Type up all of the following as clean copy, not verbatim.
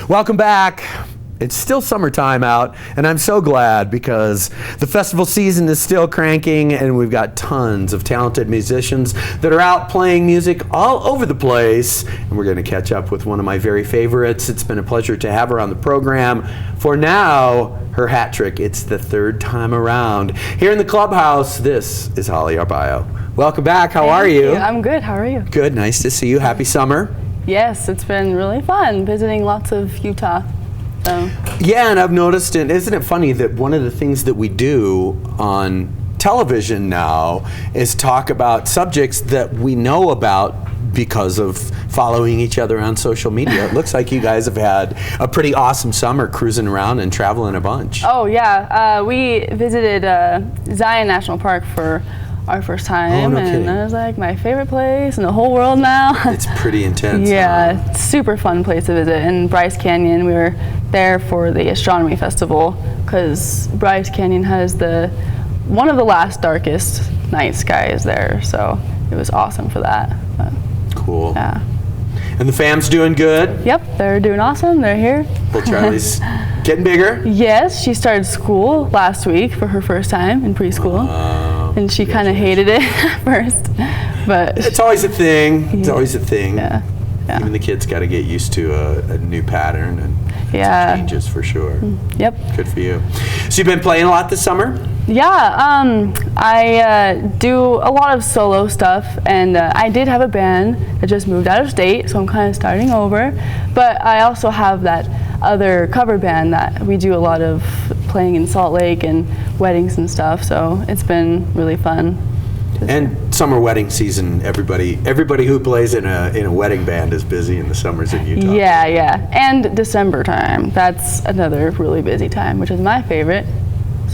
Welcome back. It's still summertime out, and I'm so glad because the festival season is still cranking, and we've got tons of talented musicians that are out playing music all over the place, and we're going to catch up with one of my very favorites. It's been a pleasure to have her on the program. For now, her hat trick, it's the third time around. Here in the clubhouse, this is Holly Arballo. Welcome back. How are you? I'm good. How are you? Good. Nice to see you. Happy summer. Yes, it's been really fun visiting lots of Utah. So. Yeah, and I've noticed, and isn't it funny that one of the things that we do on television now is talk about subjects that we know about because of following each other on social media. It looks like you guys have had a pretty awesome summer cruising around and traveling a bunch. Oh yeah, we visited Zion National Park for our first time, no and kidding. it was like my favorite place in the whole world now. It's pretty intense. Yeah, super fun place to visit. And Bryce Canyon, we were there for the astronomy festival because Bryce Canyon has one of the last darkest night skies there, so it was awesome for that. But, cool. Yeah. And the fam's doing good? Yep, they're doing awesome. They're here. Little Charlie's getting bigger? Yes, she started school last week for her first time in preschool. And she kind of hated it at first, but it's always a thing. It's always a thing. Yeah. Even the kids got to get used to a new pattern and some changes for sure. Yep. Good for you. So you've been playing a lot this summer? Yeah, I do a lot of solo stuff, and I did have a band that just moved out of state, so I'm kind of starting over. But I also have that other cover band that we do a lot of playing in Salt Lake and weddings and stuff, so it's been really fun. And summer wedding season, everybody who plays in a wedding band is busy in the summers in Utah. Yeah, and December time, that's another really busy time, which is my favorite.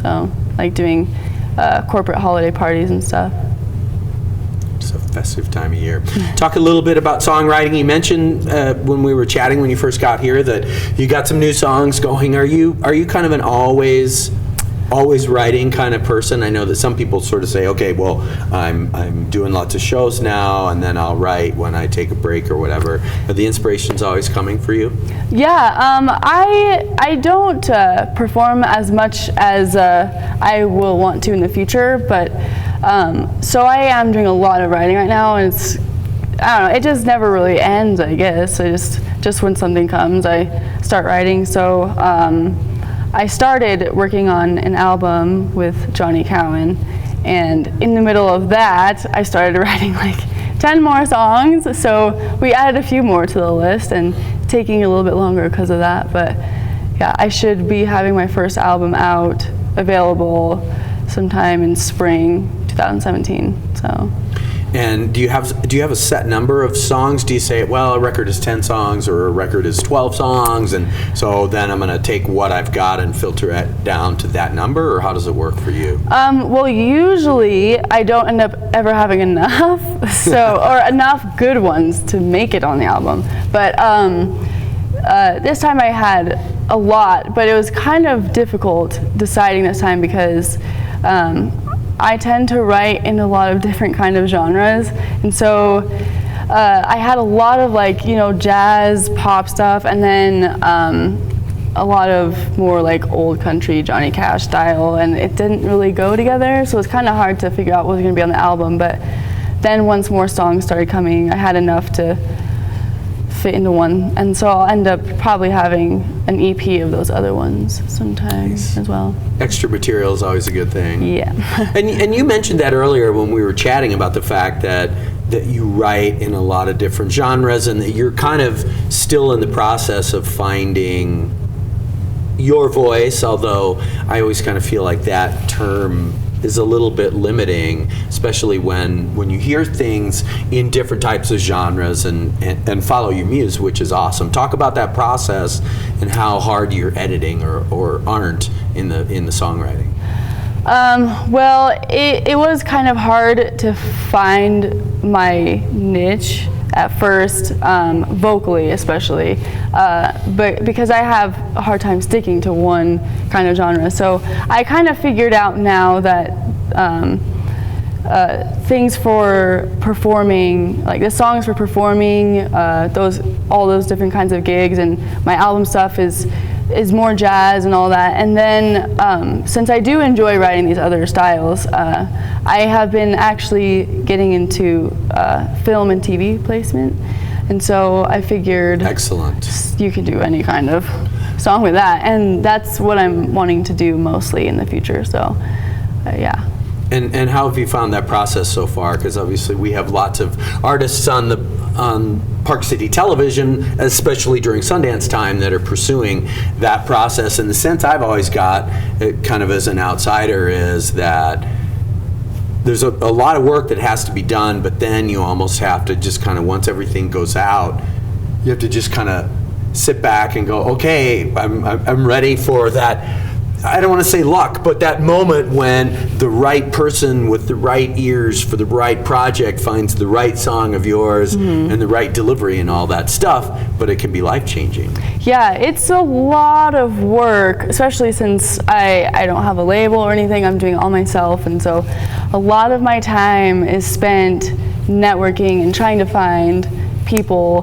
So, like doing corporate holiday parties and stuff. It's a festive time of year. Talk a little bit about songwriting. You mentioned when we were chatting when you first got here that you got some new songs going. Are you kind of an always writing kind of person? I know that some people sort of say, okay, well, I'm doing lots of shows now, and then I'll write when I take a break or whatever. Are the inspirations always coming for you? Yeah, I don't perform as much as I will want to in the future, but so I am doing a lot of writing right now, and I don't know, it just never really ends, I guess. I just when something comes, I start writing. So I started working on an album with Johnny Cowan, and in the middle of that, I started writing like 10 more songs, so we added a few more to the list, and taking a little bit longer because of that, but yeah, I should be having my first album out, available sometime in spring 2017, so. And do you have a set number of songs? Do you say, well, a record is 10 songs or a record is 12 songs, and so then I'm going to take what I've got and filter it down to that number, or how does it work for you? Well, usually I don't end up ever having enough, or enough good ones to make it on the album. But this time I had a lot, but it was kind of difficult deciding this time because I tend to write in a lot of different kind of genres, and so I had a lot of jazz, pop stuff, and then a lot of more like old country Johnny Cash style, and it didn't really go together, so it's kind of hard to figure out what was going to be on the album. But then once more songs started coming, I had enough to fit into one, and so I'll end up probably having an EP of those other ones sometimes as well. Extra material is always a good thing. Yeah. and you mentioned that earlier when we were chatting about the fact that you write in a lot of different genres, and that you're kind of still in the process of finding your voice, although I always kind of feel like that term is a little bit limiting, especially when you hear things in different types of genres and follow your muse, which is awesome. Talk about that process and how hard you're editing or aren't in the songwriting. Well, it was kind of hard to find my niche at first, vocally especially, but because I have a hard time sticking to one kind of genre. So I kind of figured out now that things for performing, like the songs for performing, all those different kinds of gigs, and my album stuff is more jazz and all that. And then since I do enjoy writing these other styles, I have been actually getting into film and TV placement, and so I figured, excellent, you could do any kind of song with that, and that's what I'm wanting to do mostly in the future. So yeah. And how have you found that process so far? Because obviously we have lots of artists on Park City Television, especially during Sundance time, that are pursuing that process. And the sense I've always got, kind of as an outsider, is that there's a lot of work that has to be done, but then you almost have to just kind of, once everything goes out, you have to just kind of sit back and go, okay, I'm ready for that. I don't want to say luck, but that moment when the right person with the right ears for the right project finds the right song of yours and the right delivery and all that stuff, but it can be life-changing. Yeah, it's a lot of work, especially since I don't have a label or anything. I'm doing it all myself, and so a lot of my time is spent networking and trying to find people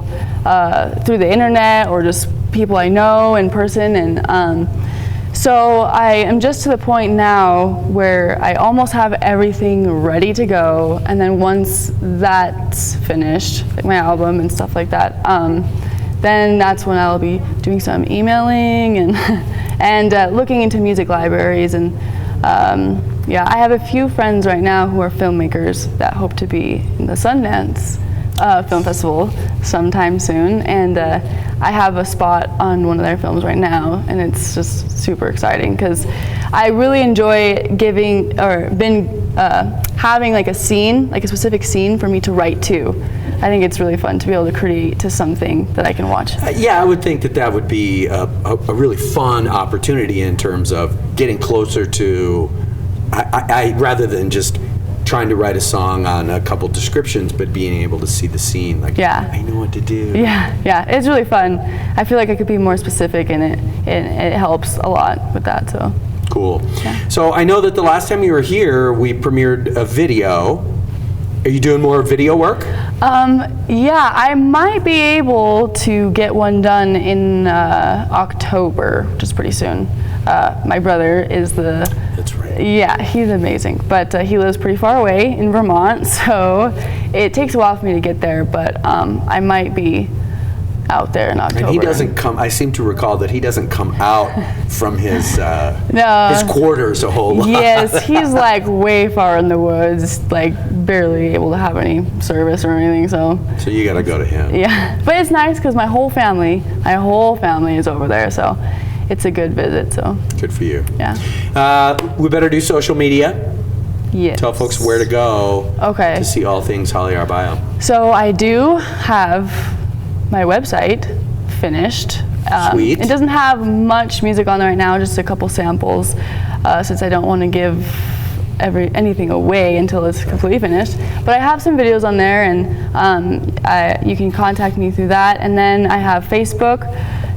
through the internet or just people I know in person. And so I am just to the point now where I almost have everything ready to go, and then once that's finished, like my album and stuff like that, then that's when I'll be doing some emailing and and looking into music libraries. And yeah, I have a few friends right now who are filmmakers that hope to be in the Sundance Film Festival sometime soon, and I have a spot on one of their films right now, and it's just super exciting because I really enjoy having like a scene, like a specific scene for me to write to. I think it's really fun to be able to create to something that I can watch. Yeah, I would think that would be a really fun opportunity in terms of getting closer to, I rather than just trying to write a song on a couple descriptions, but being able to see the scene, like, yeah, I know what to do. Yeah, it's really fun. I feel like I could be more specific, and it helps a lot with that. So cool. Yeah. So I know that the last time you were here, we premiered a video. Are you doing more video work? Yeah, I might be able to get one done in October, which is pretty soon. My brother is the... That's right. Yeah, he's amazing, but he lives pretty far away in Vermont, so it takes a while for me to get there, but I might be out there in October. And he doesn't come, I seem to recall that he doesn't come out from his his quarters a whole lot. Yes, he's like way far in the woods, like barely able to have any service or anything, so. So you gotta go to him. Yeah, but it's nice because my whole family is over there, so it's a good visit, so. Good for you. Yeah. We better do social media. Yes. Tell folks where to go to see all things Holly Arballo. So I do have my website finished. Sweet. It doesn't have much music on there right now, just a couple samples, since I don't want to give anything away until it's completely finished. But I have some videos on there, and you can contact me through that. And then I have Facebook,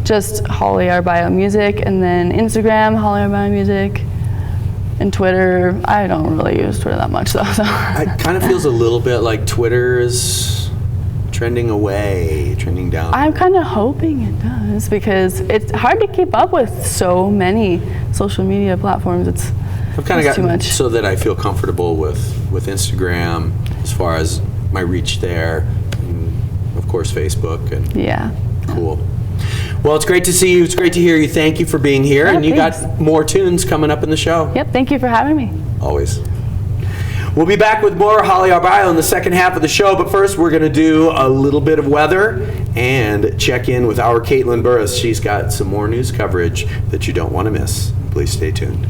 just Holly Arballo Music, and then Instagram, Holly Arballo Music, and Twitter. I don't really use Twitter that much though. So. It kind of feels a little bit like Twitter is trending down. I'm kind of hoping it does, because it's hard to keep up with so many social media platforms. I've kind of gotten too much. So that I feel comfortable with Instagram as far as my reach there, and of course Facebook. And yeah. Cool. Well, it's great to see you. It's great to hear you. Thank you for being here. Yeah, and you thanks. got more tunes coming up in the show. Yep, thank you for having me. Always. We'll be back with more Holly Arballo in the second half of the show, but first we're going to do a little bit of weather and check in with our Caitlin Burris. She's got some more news coverage that you don't want to miss. Please stay tuned.